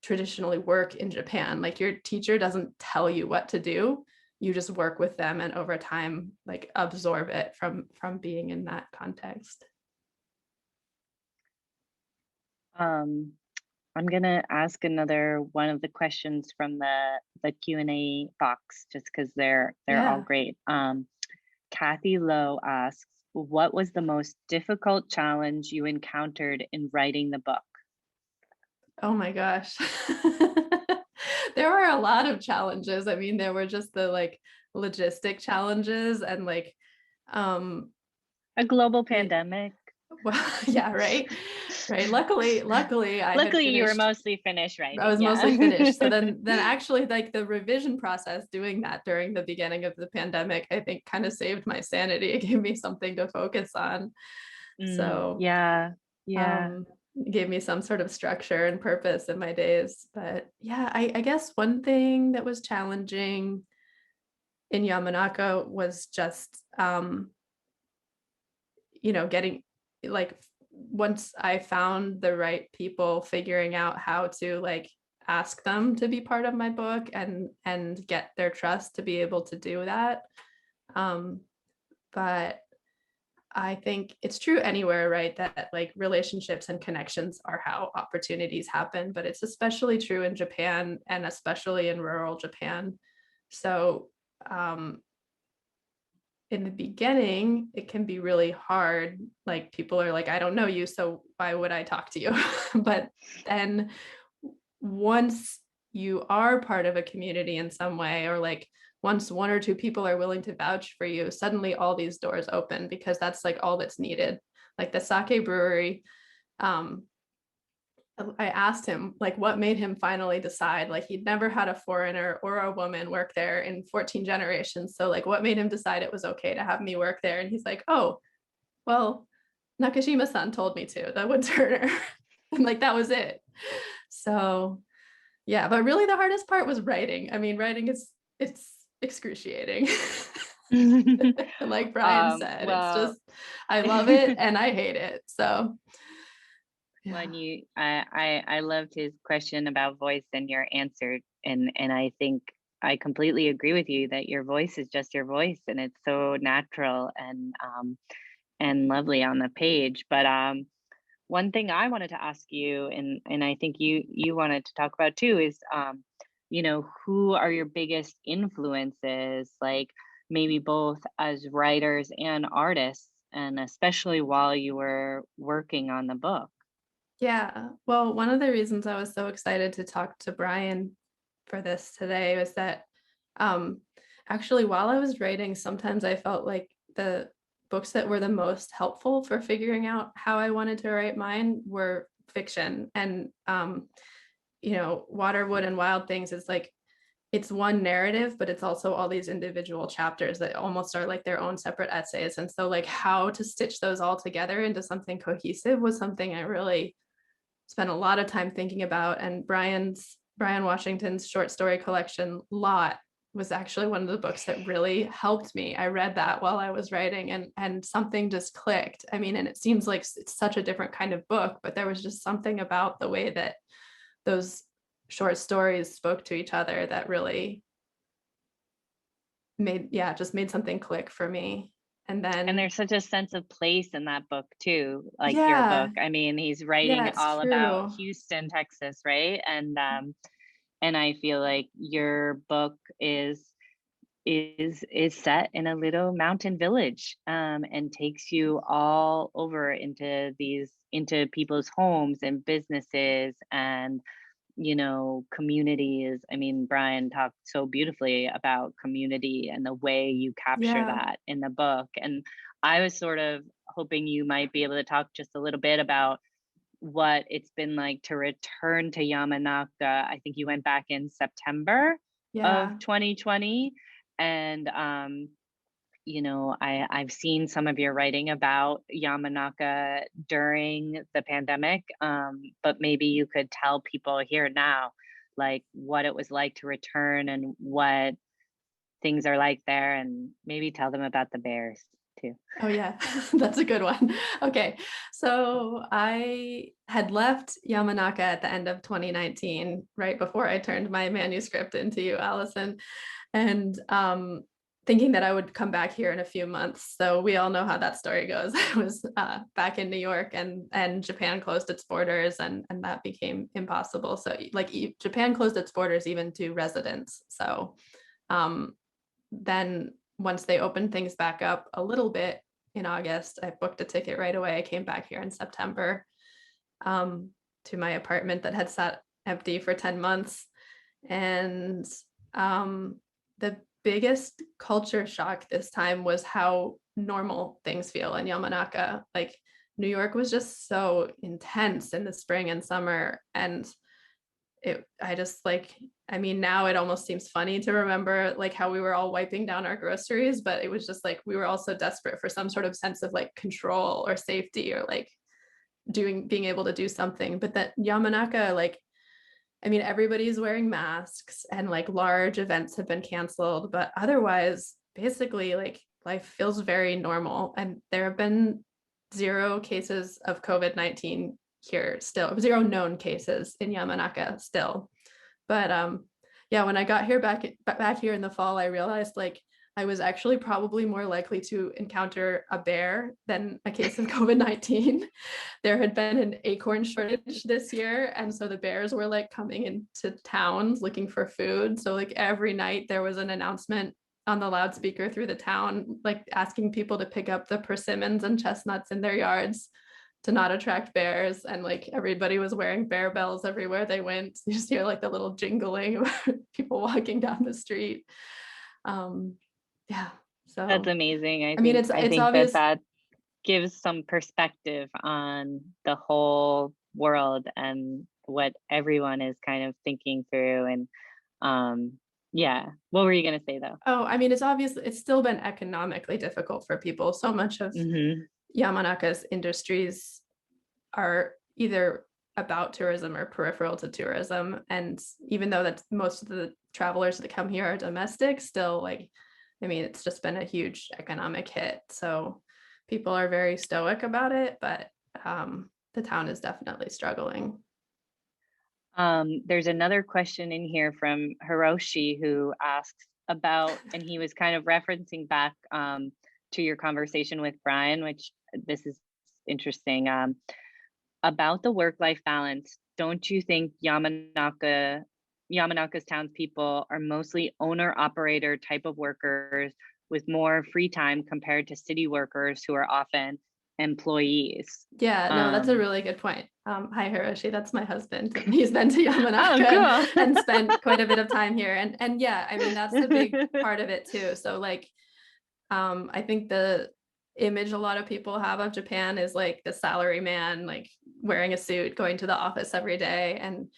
[SPEAKER 2] traditionally work in Japan. Like your teacher doesn't tell you what to do, you just work with them and over time like absorb it from being in that context.
[SPEAKER 1] I'm gonna ask another one of the questions from the Q&A box, just because they're all
[SPEAKER 2] Yeah.
[SPEAKER 1] great. Kathy Lowe asks, what was the most difficult challenge you encountered in writing the book?
[SPEAKER 2] Oh my gosh. There were a lot of challenges. I mean, there were just the like logistic challenges and like
[SPEAKER 1] A global
[SPEAKER 2] the
[SPEAKER 1] pandemic.
[SPEAKER 2] well, yeah, right. Right. Luckily I had
[SPEAKER 1] Luckily, you were
[SPEAKER 2] finished.
[SPEAKER 1] mostly finished
[SPEAKER 2] I
[SPEAKER 1] writing.
[SPEAKER 2] was
[SPEAKER 1] Yeah.
[SPEAKER 2] mostly finished. So then actually like the revision process, doing that during the beginning of the pandemic, I think kind of saved my sanity. It gave me something to focus on. So
[SPEAKER 1] Yeah. Yeah.
[SPEAKER 2] um gave me some sort of structure and purpose in my days. But yeah, I guess one thing that was challenging in Yamanaka was just getting like once I found the right people, figuring out how to like ask them to be part of my book and get their trust to be able to do that. But I think it's true anywhere, right? That like relationships and connections are how opportunities happen, but it's especially true in Japan and especially in rural Japan. So um, in the beginning, it can be really hard. Like people are like, I don't know you, so why would I talk to you? But then once you are part of a community in some way, or like once one or two people are willing to vouch for you, suddenly all these doors open because that's like all that's needed. Like the sake brewery, um, I asked him like what made him finally decide, like he'd never had a foreigner or a woman work there in 14 generations. So like what made him decide it was okay to have me work there? And he's like, oh, well, Nakashima-san told me to, the wood turner. And like that was it. So yeah, but really the hardest part was writing. I mean, writing it's excruciating. Like Bryan said, it's
[SPEAKER 1] Well,
[SPEAKER 2] just I love it and I hate it. So yeah.
[SPEAKER 1] when I loved his question about voice and your answer, and I think I completely agree with you that your voice is just your voice, and it's so natural and lovely on the page. But one thing I wanted to ask you, and I think you wanted to talk about too, is who are your biggest influences, like maybe both as writers and artists, and especially while you were working on the book.
[SPEAKER 2] Yeah. Well, one of the reasons I was so excited to talk to Bryan for this today was that um, actually, while I was writing, sometimes I felt like the books that were the most helpful for figuring out how I wanted to write mine were fiction. And, Water, Wood, and Wild Things is like, it's one narrative, but it's also all these individual chapters that almost are like their own separate essays. And so, like, how to stitch those all together into something cohesive was something I really spent a lot of time thinking about. And Bryan Washington's short story collection, Lot, was actually one of the books that really helped me. I read that while I was writing and something just clicked. I mean, and it seems like it's such a different kind of book, but there was just something about the way that those short stories spoke to each other that really made something click for me. And
[SPEAKER 1] And
[SPEAKER 2] then
[SPEAKER 1] there's such a sense of place in that book too, like your book.
[SPEAKER 2] yeah,
[SPEAKER 1] I mean, he's
[SPEAKER 2] yeah,
[SPEAKER 1] writing
[SPEAKER 2] it's
[SPEAKER 1] all about
[SPEAKER 2] true.
[SPEAKER 1] Houston, Texas, right? And I feel like your book is set in a little mountain village, and takes you all over into people's homes and businesses and communities. I mean, Bryan talked so beautifully about community and the way you capture
[SPEAKER 2] Yeah.
[SPEAKER 1] that in the book. And I was sort of hoping you might be able to talk just a little bit about what it's been like to return to Yamanaka. I think you went back in September of
[SPEAKER 2] Yeah.
[SPEAKER 1] 2020. And I've seen some of your writing about Yamanaka during the pandemic, but maybe you could tell people here now, like what it was like to return and what things are like there, and maybe tell them about the bears too.
[SPEAKER 2] Oh yeah, that's a good one. Okay, so I had left Yamanaka at the end of 2019, right before I turned my manuscript into you, Allison. And thinking that I would come back here in a few months. So we all know how that story goes. I was back in New York, and Japan closed its borders, and that became impossible. So like Japan closed its borders even to residents. So then once they opened things back up a little bit in August, I booked a ticket right away. I came back here in September to my apartment that had sat empty for 10 months. And the biggest culture shock this time was how normal things feel in Yamanaka. Like New York was just so intense in the spring and summer. And now it almost seems funny to remember like how we were all wiping down our groceries, but it was just like, we were all so desperate for some sort of sense of like control or safety, or like being able to do something. But that Yamanaka, like, everybody's wearing masks, and like large events have been canceled, but otherwise, basically, like life feels very normal. And there have been 0 cases of COVID-19 here still, 0 known cases in Yamanaka still. But when I got here back here in the fall, I realized like I was actually probably more likely to encounter a bear than a case of COVID-19. There had been an acorn shortage this year, and so the bears were like coming into towns looking for food. So like every night there was an announcement on the loudspeaker through the town, like asking people to pick up the persimmons and chestnuts in their yards to not attract bears. And like everybody was wearing bear bells everywhere they went. You just hear like the little jingling of people walking down the street. So
[SPEAKER 1] That's amazing. I
[SPEAKER 2] it's
[SPEAKER 1] think
[SPEAKER 2] obvious
[SPEAKER 1] that gives some perspective on the whole world and what everyone is kind of thinking through. And what were you going to say though?
[SPEAKER 2] It's obvious it's still been economically difficult for people. So much of Yamanaka's industries are either about tourism or peripheral to tourism. And even though that's most of the travelers that come here are domestic, still like, it's just been a huge economic hit. So people are very stoic about it, but the town is definitely struggling.
[SPEAKER 1] There's another question in here from Hiroshi who asks about, and he was kind of referencing back to your conversation with Bryan, which this is interesting, about the work-life balance. Don't you think Yamanaka's townspeople are mostly owner-operator type of workers with more free time compared to city workers who are often employees?
[SPEAKER 2] Yeah, no, that's a really good point. Hi Hiroshi, that's my husband. He's been to Yamanaka and spent quite a bit of time here. And yeah, that's a big part of it too. So like, I think the image a lot of people have of Japan is like the salary man, like wearing a suit, going to the office every day. And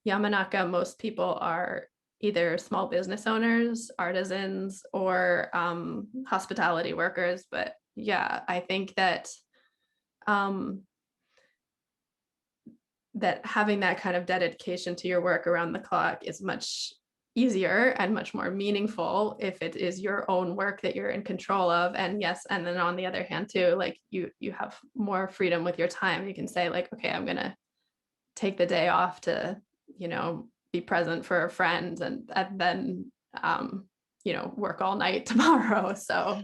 [SPEAKER 2] Yamanaka, most people are either small business owners, artisans, or hospitality workers. But yeah, I think that that having that kind of dedication to your work around the clock is much easier and much more meaningful if it is your own work that you're in control of. And yes, and then on the other hand too, like you have more freedom with your time. You can say like, okay, I'm gonna take the day off to, be present for a friend, and then work all night tomorrow. So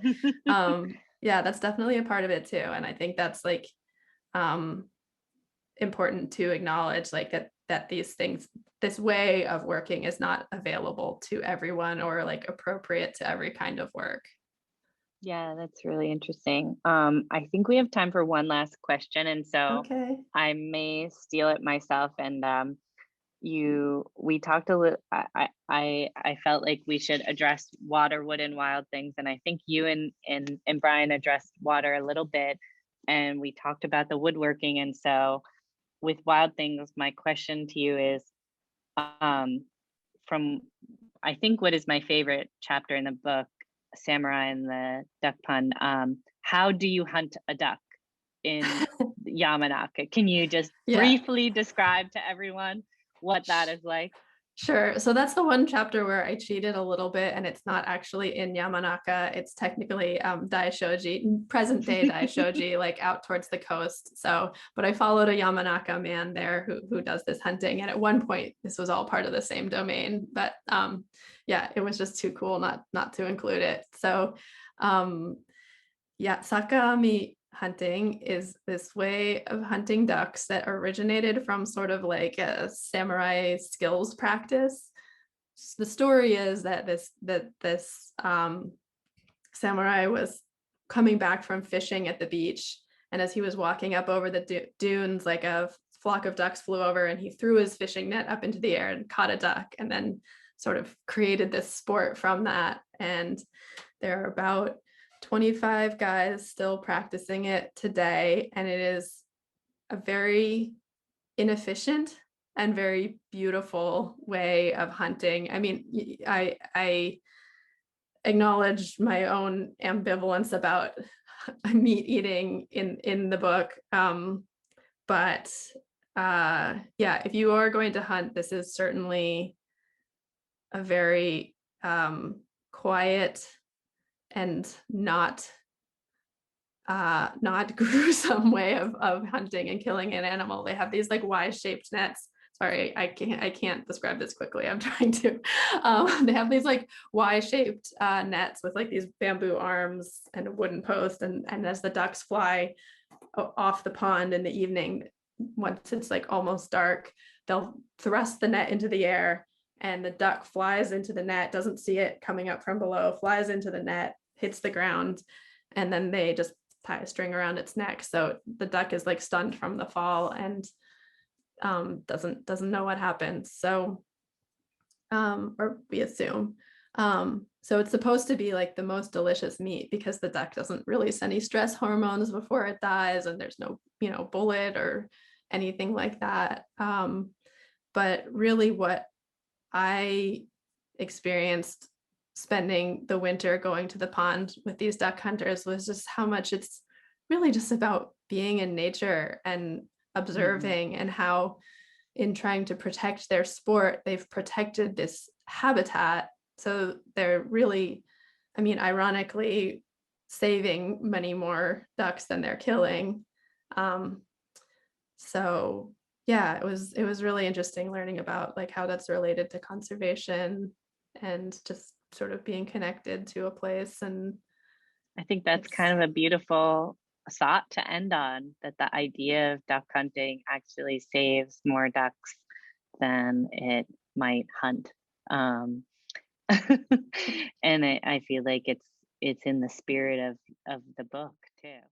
[SPEAKER 2] yeah, that's definitely a part of it too. And I think that's like important to acknowledge, like that these things, this way of working is not available to everyone or like appropriate to every kind of work.
[SPEAKER 1] Yeah, that's really interesting. I think we have time for one last question, and so
[SPEAKER 2] okay.
[SPEAKER 1] I may steal it myself. And we talked a little. I felt like we should address water, wood, and wild things, and I think you and Bryan addressed water a little bit, and we talked about the woodworking. And so, with wild things, my question to you is, from I think what is my favorite chapter in the book, Samurai and the Duck Pond. How do you hunt a duck in Yamanaka? Can you just briefly describe to everyone what that is like?
[SPEAKER 2] Sure. So that's the one chapter where I cheated a little bit, and it's not actually in Yamanaka. It's technically Daishoji, present day Daishoji, like out towards the coast. So, but I followed a Yamanaka man there who does this hunting. And at one point, this was all part of the same domain. But yeah, it was just too cool not to include it. So yeah, Sakami hunting is this way of hunting ducks that originated from sort of like a samurai skills practice. The story is that this samurai was coming back from fishing at the beach, and as he was walking up over the dunes, like a flock of ducks flew over, and he threw his fishing net up into the air and caught a duck, and then sort of created this sport from that. And there are about 25 guys still practicing it today, and it is a very inefficient and very beautiful way of hunting. I mean, I acknowledge my own ambivalence about meat eating in the book, but yeah, if you are going to hunt, this is certainly a very quiet and not gruesome way of hunting and killing an animal. They have these like Y-shaped nets. Sorry, I can't describe this quickly. I'm trying to. They have these like Y-shaped nets with like these bamboo arms and a wooden post, and as the ducks fly off the pond in the evening, once it's like almost dark, they'll thrust the net into the air, and the duck flies into the net, doesn't see it coming up from below, flies into the net, hits the ground, and then they just tie a string around its neck. So the duck is like stunned from the fall and doesn't know what happened. So or we assume. So it's supposed to be like the most delicious meat because the duck doesn't release any stress hormones before it dies, and there's no, bullet or anything like that. But really what I experienced spending the winter going to the pond with these duck hunters was just how much it's really just about being in nature and observing, and how in trying to protect their sport, they've protected this habitat. So they're really, I mean, ironically, saving many more ducks than they're killing. So yeah, it was really interesting learning about like how that's related to conservation and just sort of being connected to a place. And
[SPEAKER 1] I think that's kind of a beautiful thought to end on, that the idea of duck hunting actually saves more ducks than it might hunt. And I feel like it's in the spirit of the book too.